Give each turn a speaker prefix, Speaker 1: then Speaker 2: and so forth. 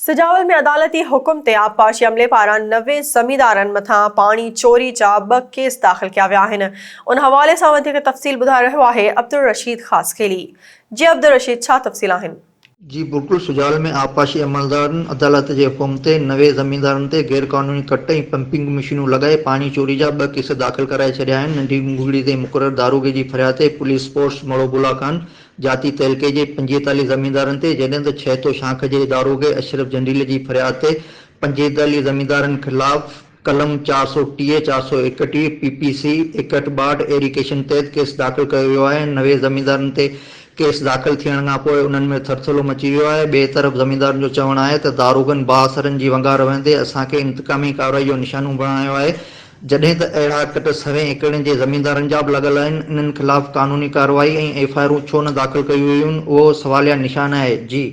Speaker 1: सिजावल में अदालती हुक्म ते आबपाशी अमले पारां 90 ज़मींदारनि मथां पाणी चोरी जा 2 केस दाख़िल किया विया आहिनि। उन हवाले सां वधीक तफ़सील ॿुधाए रहियो आहे अब्दुल रशीद ख़ासखेली। जी अब्दुल रशीद, छा तफ़सील आहिनि?
Speaker 2: जी बिल्कुल, सुजाल में आबपाशी अमलदारनि अदालत जे हुकुम ते 90 ज़मींदारनि ते गैर क़ानूनी कट ऐं पंपिंग मशीनूं लॻाए पाणी चोरी जा 2 केस दाख़िल कराए छॾिया आहिनि। नंढी मुगड़ी ते मुक़रर दारोगे जी फरियाद ते पुलिस पोस्ट मड़ोबुला खान जाती तहलके जे 45 ज़मींदारनि ते, जॾहिं त छहतो शाख जे दारोगे अशरफ जंडील जी फरियाद ते 45 ज़मींदारनि ख़िलाफ़ कलम 430, 431 PPC 6162 एरिकेशन तहत केस दाख़िल कयो वियो आहे। 90 ज़मींदारनि ते केस दाख़िल थियण खां पोइ उन्हनि में थरथलो मची वियो आहे। ॿिए तरफ़ ज़मींदारनि जो चवणु आहे त दारोगनि बाअसरनि जी वंगार वेंदे असांखे इंतकामी कार्रवाई जो निशानो बणायो आहे, जॾहिं त अहिड़ा कट 100 एकड़नि जे ज़मींदारनि जा बि लॻल आहिनि। इन्हनि ख़िलाफ़ क़ानूनी कार्रवाई ऐं FIR छो न दाख़िल कयूं वयूं, उहो सवालिया निशान आहे। जी